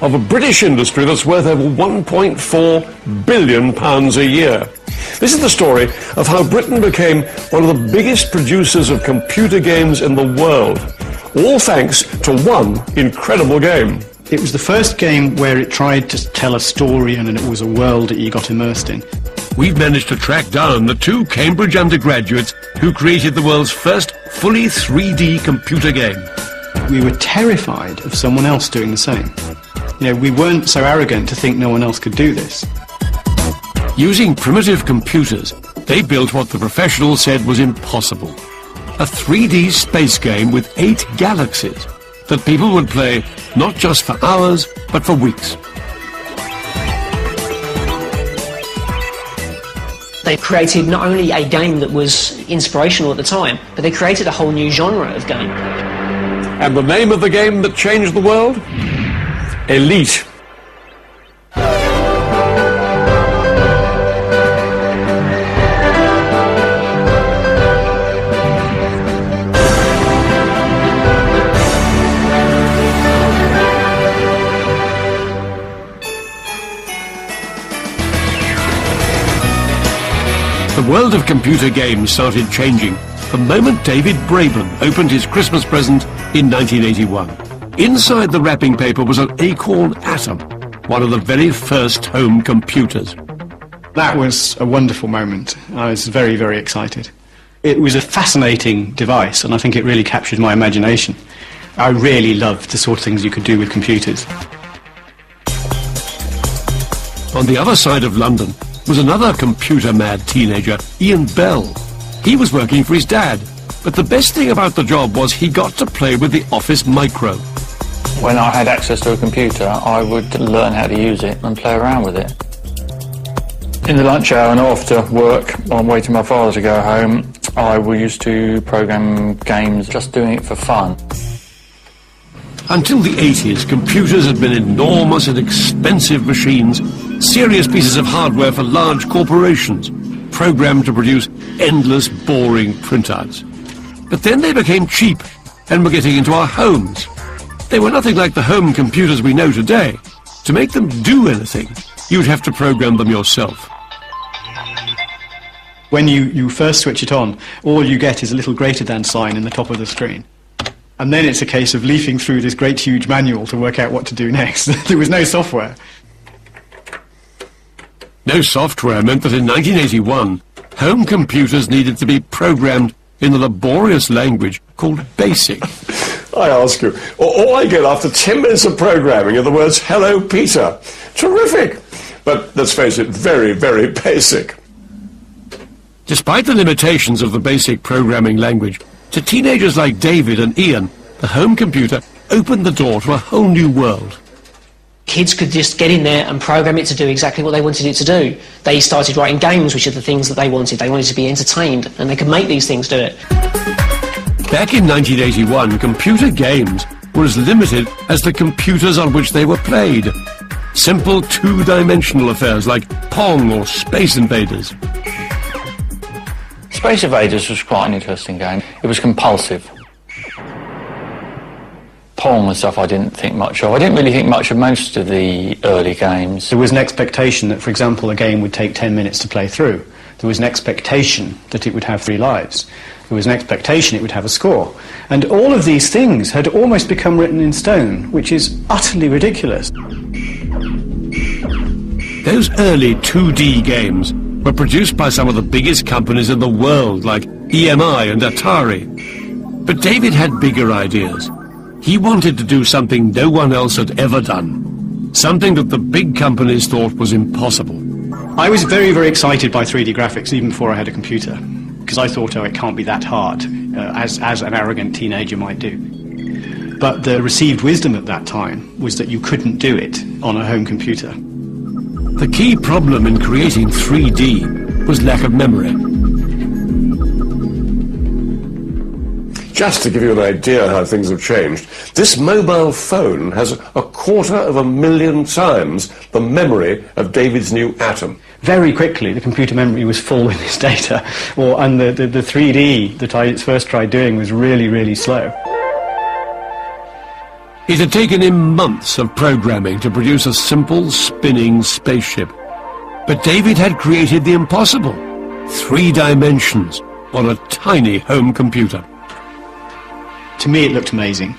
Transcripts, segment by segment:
of a British industry that's worth over £1.4 billion a year. This is the story of how Britain became one of the biggest producers of computer games in the world, all thanks to one incredible game. It was the first game where it tried to tell a story and it was a world that you got immersed in. We've managed to track down the two Cambridge undergraduates who created the world's first fully 3D computer game. We were terrified of someone else doing the same. You know, we weren't so arrogant to think no one else could do this. Using primitive computers, they built what the professionals said was impossible. A 3D space game with 8 galaxies that people would play not just for hours, but for weeks. They created not only a game that was inspirational at the time, but they created a whole new genre of game. And the name of the game that changed the world? Elite. The world of computer games started changing the moment David Braben opened his Christmas present in 1981. Inside the wrapping paper was an Acorn Atom, one of the very first home computers. That was a wonderful moment. I was very, very excited. It was a fascinating device, and I think it really captured my imagination. I really loved the sort of things you could do with computers. On the other side of London was another computer-mad teenager, Ian Bell. He was working for his dad, but the best thing about the job was he got to play with the Office Micro. When I had access to a computer, I would learn how to use it and play around with it. In the lunch hour and after work, on waiting my father to go home, I used to program games, just doing it for fun. Until the 80s, computers had been enormous and expensive machines, serious pieces of hardware for large corporations, programmed to produce endless, boring printouts. But then they became cheap and were getting into our homes. They were nothing like the home computers we know today. To make them do anything, you'd have to program them yourself. When you first switch it on, all you get is a little greater than sign in the top of the screen. And then it's a case of leafing through this great huge manual to work out what to do next. There was no software. No software meant that in 1981, home computers needed to be programmed in a laborious language called BASIC. I ask you, all I get after 10 minutes of programming are the words, "Hello, Peter." Terrific! But let's face it, very, very basic. Despite the limitations of the BASIC programming language, to teenagers like David and Ian, the home computer opened the door to a whole new world. Kids could just get in there and program it to do exactly what they wanted it to do. They started writing games, which are the things that they wanted. They wanted to be entertained, and they could make these things do it. Back in 1981, computer games were as limited as the computers on which they were played. Simple two-dimensional affairs like Pong or Space Invaders. Space Invaders was quite an interesting game. It was compulsive. Pong and stuff I didn't think much of. I didn't really think much of most of the early games. There was an expectation that, for example, a game would take 10 minutes to play through. There was an expectation that it would have 3 lives. There was an expectation it would have a score. And all of these things had almost become written in stone, which is utterly ridiculous. Those early 2D games were produced by some of the biggest companies in the world, like EMI and Atari. But David had bigger ideas. He wanted to do something no one else had ever done. Something that the big companies thought was impossible. I was very, very excited by 3D graphics even before I had a computer, because I thought, oh, it can't be that hard, as an arrogant teenager might do. But the received wisdom at that time was that you couldn't do it on a home computer. The key problem in creating 3D was lack of memory. Just to give you an idea how things have changed, this mobile phone has 250,000 times the memory of David's new Atom. Very quickly, the computer memory was full with this data, and the 3D that I first tried doing was really, really slow. It had taken him months of programming to produce a simple, spinning spaceship. But David had created the impossible. 3 dimensions on a tiny home computer. To me, it looked amazing,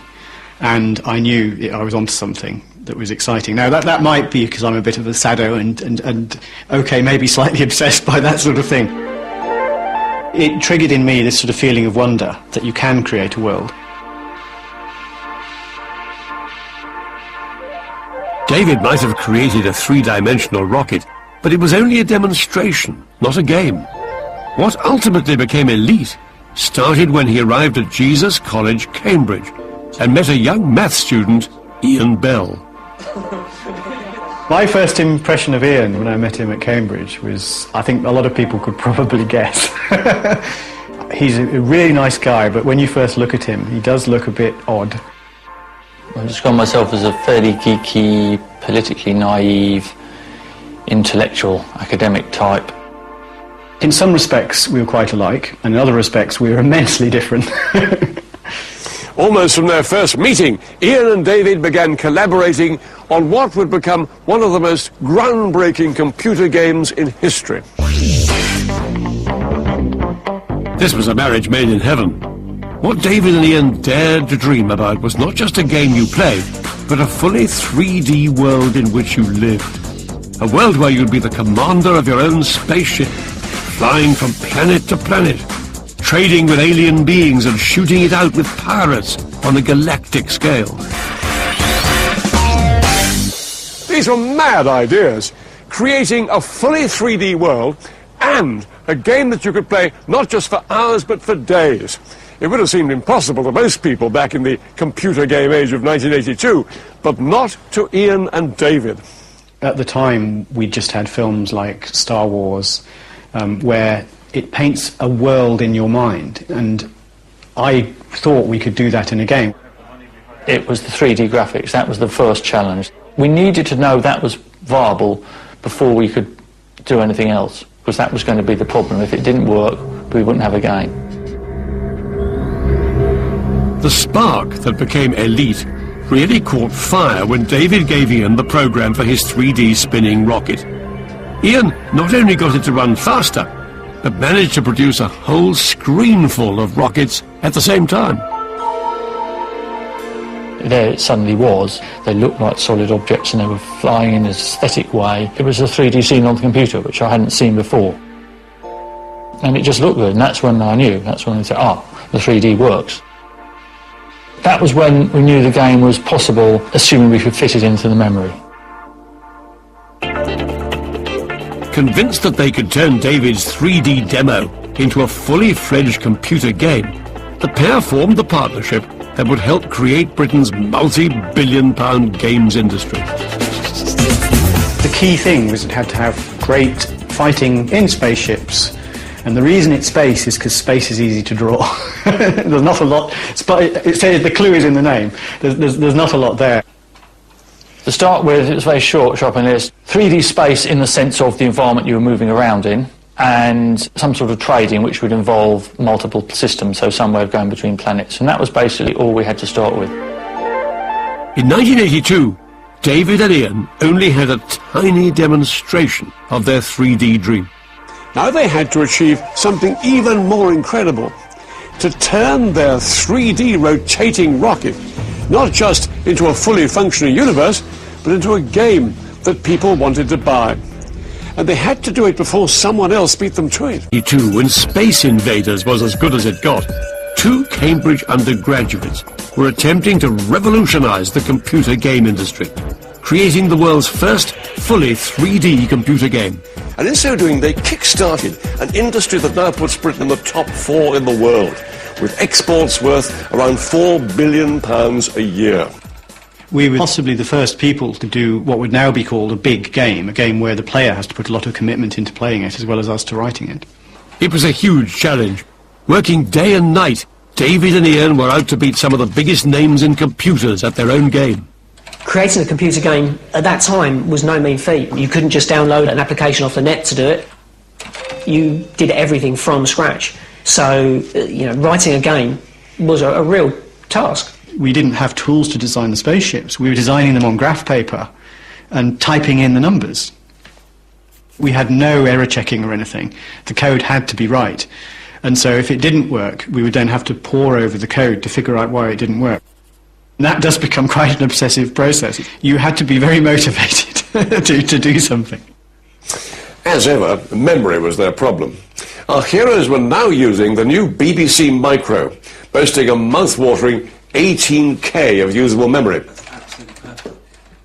and I knew I was onto something that was exciting. Now, that might be because I'm a bit of a sado and okay, maybe slightly obsessed by that sort of thing. It triggered in me this sort of feeling of wonder that you can create a world. David might have created a 3-dimensional rocket, but it was only a demonstration, not a game. What ultimately became Elite started when he arrived at Jesus College, Cambridge, and met a young maths student, Ian Bell. My first impression of Ian when I met him at Cambridge was, I think a lot of people could probably guess. He's a really nice guy, but when you first look at him, he does look a bit odd. I describe myself as a fairly geeky, politically naive, intellectual, academic type. In some respects we were quite alike, and in other respects we were immensely different. Almost from their first meeting, Ian and David began collaborating on what would become one of the most groundbreaking computer games in history. This was a marriage made in heaven. What David and Ian dared to dream about was not just a game you played, but a fully 3D world in which you lived. A world where you'd be the commander of your own spaceship, flying from planet to planet, trading with alien beings and shooting it out with pirates on a galactic scale. These were mad ideas, creating a fully 3D world and a game that you could play not just for hours but for days. It would have seemed impossible to most people back in the computer game age of 1982, but not to Ian and David. At the time, we just had films like Star Wars, where it paints a world in your mind, and I thought we could do that in a game. It was the 3D graphics, that was the first challenge. We needed to know that was viable before we could do anything else, because that was going to be the problem. If it didn't work, we wouldn't have a game. The spark that became Elite really caught fire when David gave Ian the program for his 3D spinning rocket. Ian not only got it to run faster, but managed to produce a whole screen full of rockets at the same time. There it suddenly was. They looked like solid objects and they were flying in an aesthetic way. It was a 3D scene on the computer, which I hadn't seen before. And it just looked good, and that's when I knew. That's when I said, the 3D works. That was when we knew the game was possible, assuming we could fit it into the memory. Convinced that they could turn David's 3D demo into a fully fledged computer game, the pair formed the partnership that would help create Britain's multi-billion-pound games industry. The key thing was it had to have great fighting in spaceships. And the reason it's space is because space is easy to draw. There's not a lot. It says the clue is in the name. There's not a lot there. To start with, it was very short, sharp and list. 3D space in the sense of the environment you were moving around in, and some sort of trading which would involve multiple systems, so some way of going between planets. And that was basically all we had to start with. In 1982, David and Ian only had a tiny demonstration of their 3D dream. Now they had to achieve something even more incredible, to turn their 3D rotating rocket not just into a fully functioning universe, but into a game that people wanted to buy. And they had to do it before someone else beat them to it. When Space Invaders was as good as it got, 2 Cambridge undergraduates were attempting to revolutionize the computer game industry, creating the world's first fully 3D computer game. And in so doing, they kick-started an industry that now puts Britain in the top 4 in the world, with exports worth around £4 billion a year. We were possibly the first people to do what would now be called a big game, a game where the player has to put a lot of commitment into playing it, as well as us to writing it. It was a huge challenge. Working day and night, David and Ian were out to beat some of the biggest names in computers at their own game. Creating a computer game at that time was no mean feat. You couldn't just download an application off the net to do it. You did everything from scratch. So, writing a game was a real task. We didn't have tools to design the spaceships. We were designing them on graph paper and typing in the numbers. We had no error checking or anything. The code had to be right. And so if it didn't work, we would then have to pore over the code to figure out why it didn't work. And that does become quite an obsessive process. You had to be very motivated to do something. As ever, memory was their problem. Our heroes were now using the new BBC Micro, boasting a mouth-watering 18K of usable memory.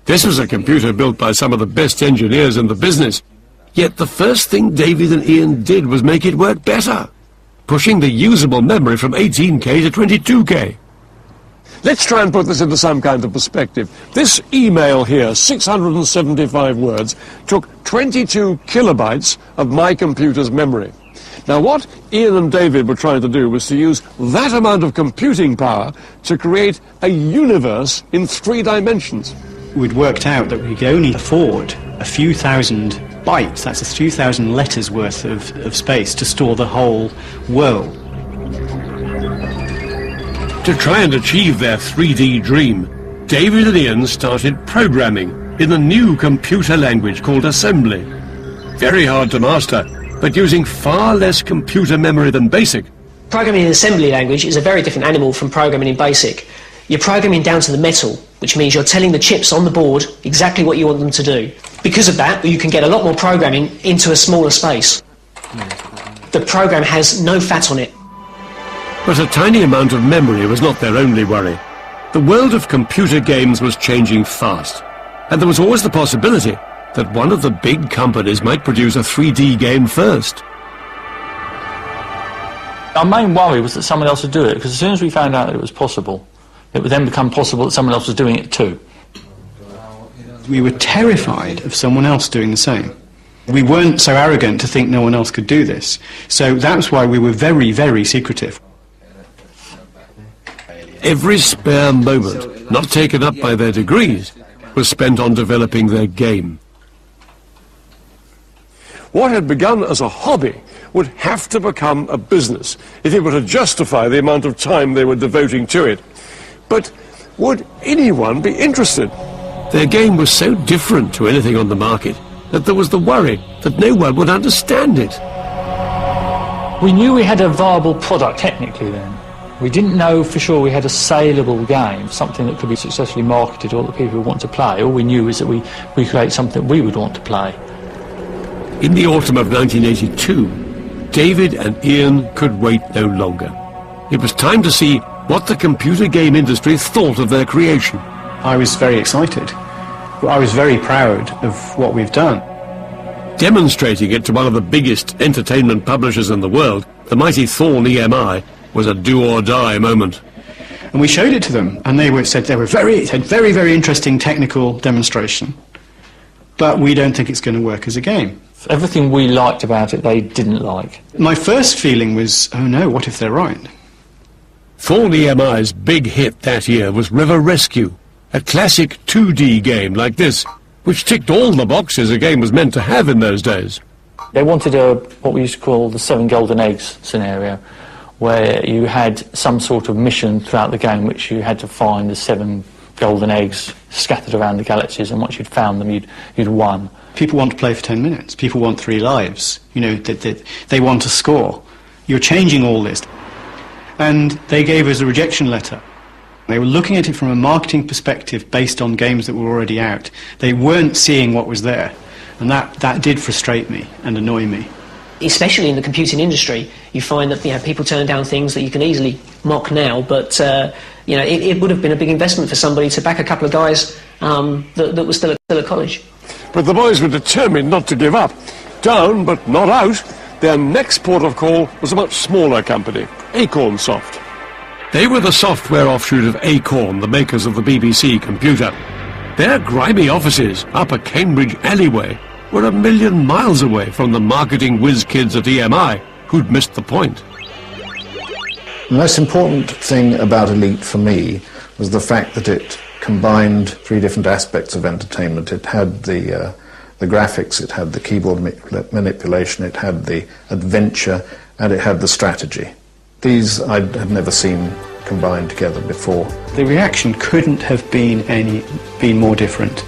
This was a computer built by some of the best engineers in the business. Yet the first thing David and Ian did was make it work better, pushing the usable memory from 18K to 22K. Let's try and put this into some kind of perspective. This email here, 675 words, took 22 kilobytes of my computer's memory. Now what Ian and David were trying to do was to use that amount of computing power to create a universe in 3 dimensions. We'd worked out that we could only afford a few thousand bytes, that's a few thousand letters worth of space to store the whole world. To try and achieve their 3D dream, David and Ian started programming in a new computer language called assembly. Very hard to master, but using far less computer memory than BASIC. Programming in assembly language is a very different animal from programming in BASIC. You're programming down to the metal, which means you're telling the chips on the board exactly what you want them to do. Because of that, you can get a lot more programming into a smaller space. The program has no fat on it. But a tiny amount of memory was not their only worry. The world of computer games was changing fast, and there was always the possibility that one of the big companies might produce a 3D game first. Our main worry was that someone else would do it, because as soon as we found out that it was possible, it would then become possible that someone else was doing it too. We were terrified of someone else doing the same. We weren't so arrogant to think no one else could do this. So that's why we were very, very secretive. Every spare moment, not taken up by their degrees, was spent on developing their game. What had begun as a hobby would have to become a business if it were to justify the amount of time they were devoting to it. But would anyone be interested? Their game was so different to anything on the market that there was the worry that no one would understand it. We knew we had a viable product technically then. We didn't know for sure we had a saleable game, something that could be successfully marketed or that people would want to play. All we knew is that we create something we would want to play. In the autumn of 1982, David and Ian could wait no longer. It was time to see what the computer game industry thought of their creation. I was very excited. I was very proud of what we've done. Demonstrating it to one of the biggest entertainment publishers in the world, the mighty Thorn EMI, was a do-or-die moment. And we showed it to them, and they said very, very interesting technical demonstration. But we don't think it's going to work as a game. Everything we liked about it, they didn't like. My first feeling was, oh no, what if they're right? Thorn EMI's big hit that year was River Rescue, a classic 2D game like this, which ticked all the boxes a game was meant to have in those days. They wanted what we used to call the 7 golden eggs scenario, where you had some sort of mission throughout the game which you had to find the 7 golden eggs scattered around the galaxies, and once you'd found them, you'd won. People want to play for 10 minutes. People want 3 lives. You know, they want to score. You're changing all this. And they gave us a rejection letter. They were looking at it from a marketing perspective based on games that were already out. They weren't seeing what was there. And that did frustrate me and annoy me. Especially in the computing industry, you find that people turn down things that you can easily mock now, but it would have been a big investment for somebody to back a couple of guys that were still at college. But the boys were determined not to give up. Down, but not out, their next port of call was a much smaller company, Acorn Soft. They were the software offshoot of Acorn, the makers of the BBC computer. Their grimy offices up a Cambridge alleyway were 1,000,000 miles away from the marketing whiz kids at EMI who'd missed the point. The most important thing about Elite for me was the fact that it combined 3 different aspects of entertainment. It had the graphics, it had the keyboard manipulation, it had the adventure, and it had the strategy. These I had never seen combined together before. The reaction couldn't have been more different.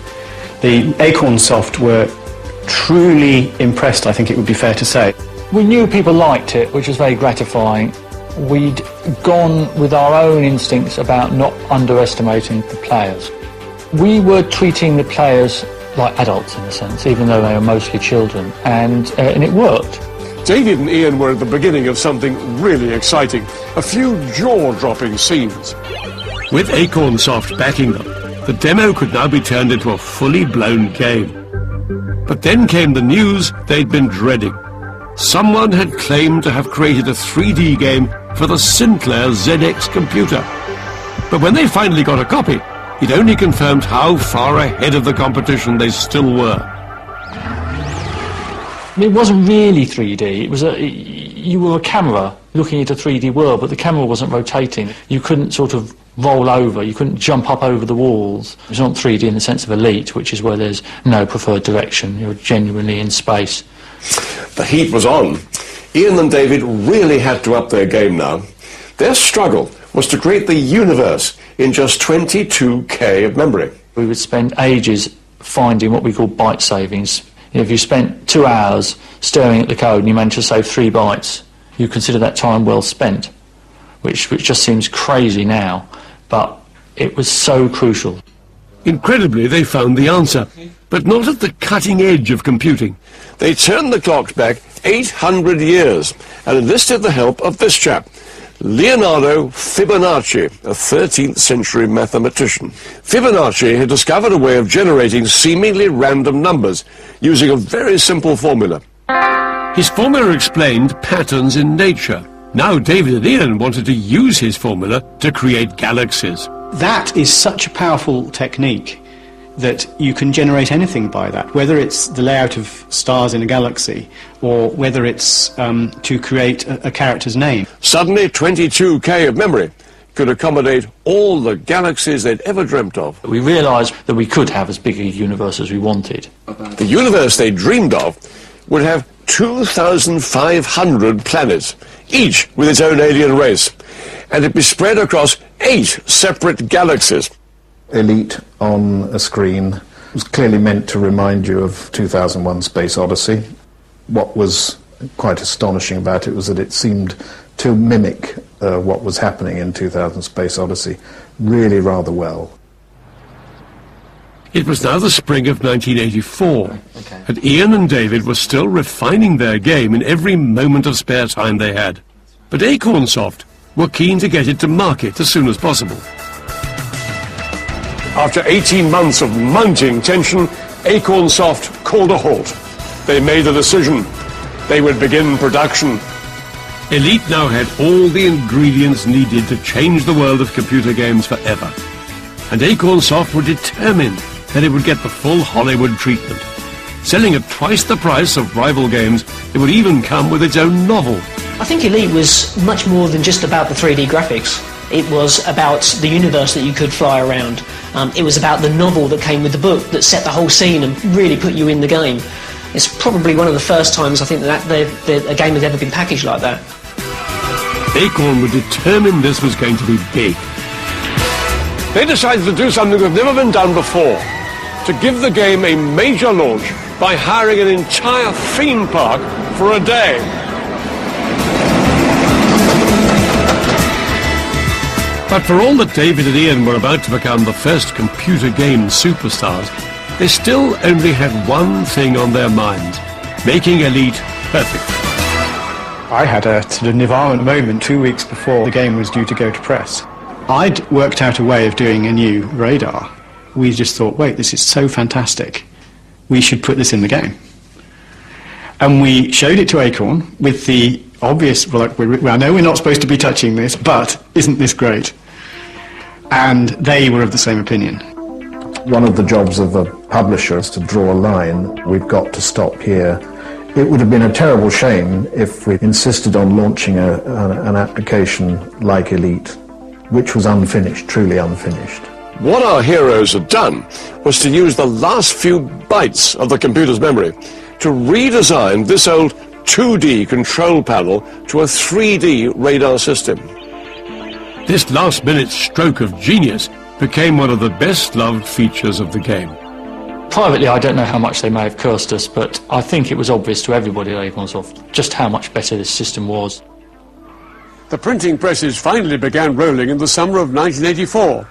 The Acorn Soft were truly impressed, I think it would be fair to say. We knew people liked it, which was very gratifying. We'd gone with our own instincts about not underestimating the players. We were treating the players like adults, in a sense, even though they were mostly children, and it worked. David and Ian were at the beginning of something really exciting, a few jaw-dropping scenes. With Acorn Soft backing them, the demo could now be turned into a fully blown game. But then came the news they'd been dreading. Someone had claimed to have created a 3D game for the Sinclair ZX computer. But when they finally got a copy, it only confirmed how far ahead of the competition they still were. It wasn't really 3D. It was you were a camera looking at a 3D world, but the camera wasn't rotating. You couldn't sort of roll over. You couldn't jump up over the walls. It's not 3D in the sense of Elite, which is where there's no preferred direction. You're genuinely in space. The heat was on. Ian and David really had to up their game now. Their struggle was to create the universe in just 22K of memory. We would spend ages finding what we call byte savings. If you spent 2 hours staring at the code and you managed to save 3 bytes, you consider that time well spent, which just seems crazy now, but it was so crucial. Incredibly, they found the answer, but not at the cutting edge of computing. They turned the clocks back 800 years and enlisted the help of this chap, Leonardo Fibonacci, a 13th century mathematician. Fibonacci had discovered a way of generating seemingly random numbers using a very simple formula. His formula explained patterns in nature. Now David and Ian wanted to use his formula to create galaxies. That is such a powerful technique that you can generate anything by that, whether it's the layout of stars in a galaxy or whether it's to create a character's name. Suddenly 22K of memory could accommodate all the galaxies they'd ever dreamt of. We realised that we could have as big a universe as we wanted. The universe they dreamed of would have 2,500 planets, each with its own alien race, and it'd be spread across 8 separate galaxies. Elite on a screen was clearly meant to remind you of 2001 Space Odyssey. What was quite astonishing about it was that it seemed to mimic what was happening in 2000 Space Odyssey really rather well. It was now the spring of 1984, and Ian and David were still refining their game in every moment of spare time they had. But Acorn Soft were keen to get it to market as soon as possible. After 18 months of mounting tension, Acorn Soft called a halt. They made a decision. They would begin production. Elite now had all the ingredients needed to change the world of computer games forever. And Acorn Soft were determined that it would get the full Hollywood treatment. Selling at twice the price of rival games, it would even come with its own novel. I think Elite was much more than just about the 3D graphics. It was about the universe that you could fly around. It was about the novel that came with the book that set the whole scene and really put you in the game. It's probably one of the first times I think that a game has ever been packaged like that. Acorn were determined this was going to be big. They decided to do something that had never been done before, to give the game a major launch by hiring an entire theme park for a day. But for all that David and Ian were about to become the first computer game superstars, they still only had one thing on their minds: making Elite perfect. I had a sort of nirvana moment 2 weeks before the game was due to go to press. I'd worked out a way of doing a new radar. We just thought, wait, this is so fantastic. We should put this in the game. And we showed it to Acorn with the obvious, well, I know we're not supposed to be touching this, but isn't this great? And they were of the same opinion. One of the jobs of a publisher is to draw a line. We've got to stop here. It would have been a terrible shame if we insisted on launching an application like Elite, which was unfinished, truly unfinished. What our heroes had done was to use the last few bytes of the computer's memory to redesign this old 2D control panel to a 3D radar system. This last-minute stroke of genius became one of the best-loved features of the game. Privately, I don't know how much they may have cursed us, but I think it was obvious to everybody at Acornsoft just how much better this system was. The printing presses finally began rolling in the summer of 1984,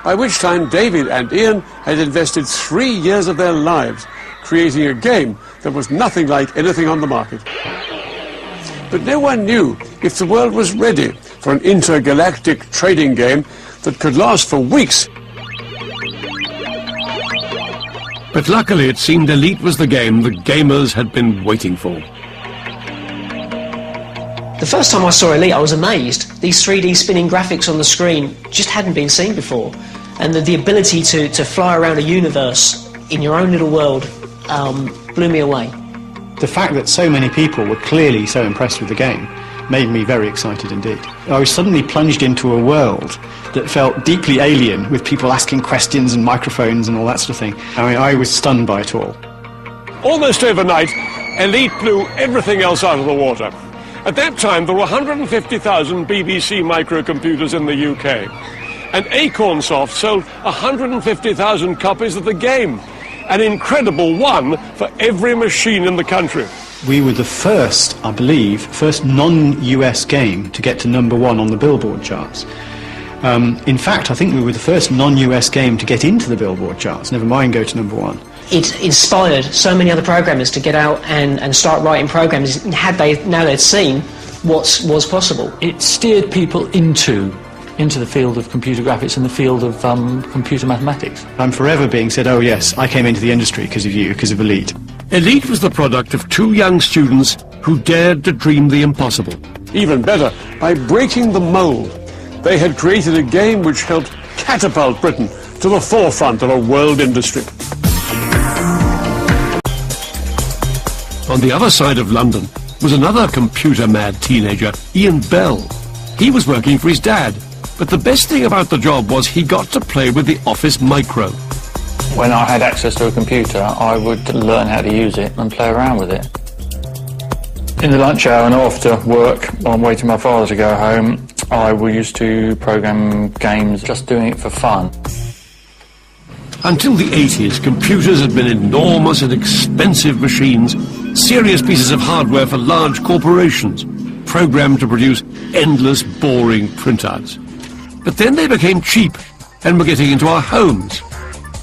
by which time David and Ian had invested 3 years of their lives creating a game that was nothing like anything on the market. But no one knew if the world was ready for an intergalactic trading game that could last for weeks. But luckily it seemed Elite was the game the gamers had been waiting for. The first time I saw Elite, I was amazed. These 3D spinning graphics on the screen just hadn't been seen before. And the ability to fly around a universe in your own little world blew me away. The fact that so many people were clearly so impressed with the game made me very excited indeed. I was suddenly plunged into a world that felt deeply alien, with people asking questions and microphones and all that sort of thing. I mean, I was stunned by it all. Almost overnight, Elite blew everything else out of the water. At that time, there were 150,000 BBC microcomputers in the UK, and Acornsoft sold 150,000 copies of the game, an incredible one for every machine in the country. We were the first, I believe, first non-US game to get to #1 on the Billboard charts. In fact, I think we were the first non-US game to get into the Billboard charts, never mind go to #1. It inspired so many other programmers to get out and start writing programs now they'd seen what was possible. It steered people into the field of computer graphics and the field of computer mathematics. I'm forever being said, oh yes, I came into the industry because of you, because of Elite. Elite was the product of 2 young students who dared to dream the impossible. Even better, by breaking the mold, they had created a game which helped catapult Britain to the forefront of a world industry. On the other side of London was another computer-mad teenager, Ian Bell. He was working for his dad, but the best thing about the job was he got to play with the Office Micro. When I had access to a computer, I would learn how to use it and play around with it. In the lunch hour and after work, on way to my father to go home, I used to program games, just doing it for fun. Until the 80s, computers had been enormous and expensive machines, serious pieces of hardware for large corporations, programmed to produce endless, boring printouts. But then they became cheap and were getting into our homes.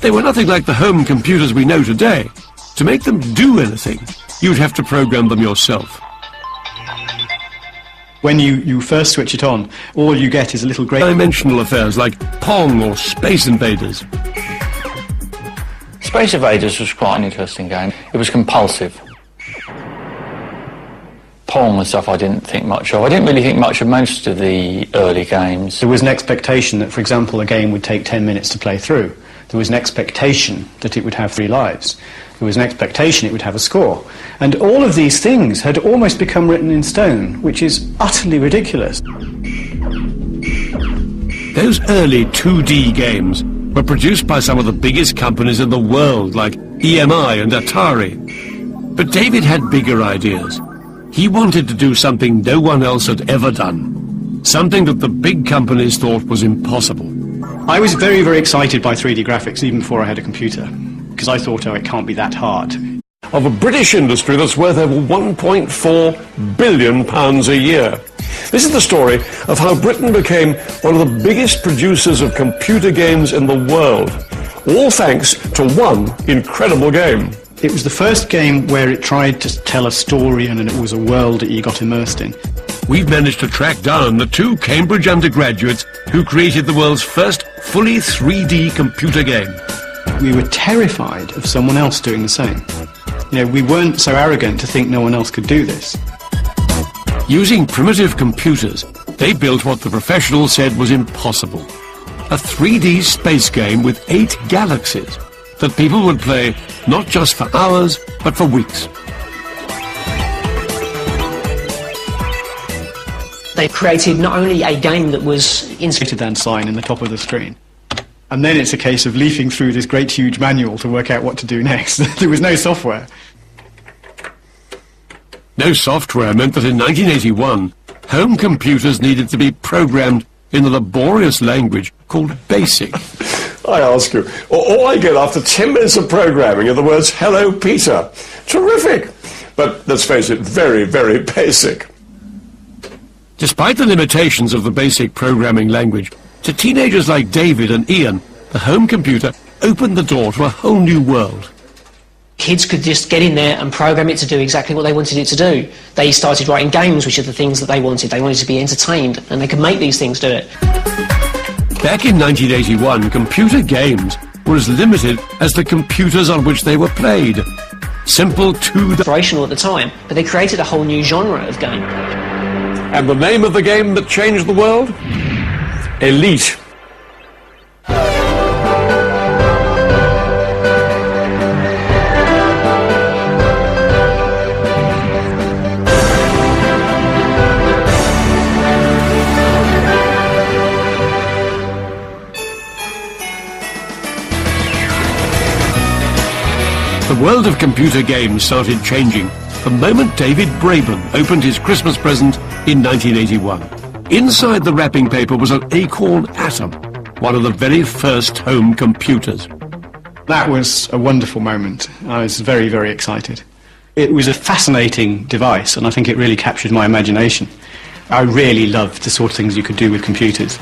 They were nothing like the home computers we know today. To make them do anything, you'd have to program them yourself. When you first switch it on, all you get is a little grey dimensional affairs like Pong or Space Invaders. Space Invaders was quite an interesting game. It was compulsive. Pong and stuff I didn't think much of. I didn't really think much of most of the early games. There was an expectation that, for example, a game would take 10 minutes to play through. There was an expectation that it would have 3 lives. There was an expectation it would have a score. And all of these things had almost become written in stone, which is utterly ridiculous. Those early 2D games were produced by some of the biggest companies in the world, like EMI and Atari. But David had bigger ideas. He wanted to do something no one else had ever done. Something that the big companies thought was impossible. I was very, very excited by 3D graphics even before I had a computer, because I thought, oh, it can't be that hard. Of a British industry that's worth over £1.4 billion a year. This is the story of how Britain became one of the biggest producers of computer games in the world, all thanks to one incredible game. It was the first game where it tried to tell a story and it was a world that you got immersed in. We've managed to track down the 2 Cambridge undergraduates who created the world's first fully 3D computer game. We were terrified of someone else doing the same. You know, we weren't so arrogant to think no one else could do this. Using primitive computers, they built what the professionals said was impossible. A 3D space game with 8 galaxies that people would play not just for hours, but for weeks. They created not only a game that was greater than sign in the top of the screen. And then it's a case of leafing through this great huge manual to work out what to do next. There was no software. No software meant that in 1981, home computers needed to be programmed in a laborious language called BASIC. I ask you, all I get after 10 minutes of programming are the words, "Hello, Peter." Terrific! But let's face it, very, very basic. Despite the limitations of the BASIC programming language, to teenagers like David and Ian, the home computer opened the door to a whole new world. Kids could just get in there and program it to do exactly what they wanted it to do. They started writing games, which are the things that they wanted. They wanted to be entertained, and they could make these things do it. Back in 1981, computer games were as limited as the computers on which they were played. Simple operational at the time, but they created a whole new genre of game. And the name of the game that changed the world? Elite. The world of computer games started changing the moment David Braben opened his Christmas present in 1981. Inside the wrapping paper was an Acorn Atom, one of the very first home computers. That was a wonderful moment. I was very, very excited. It was a fascinating device, and I think it really captured my imagination. I really loved the sort of things you could do with computers.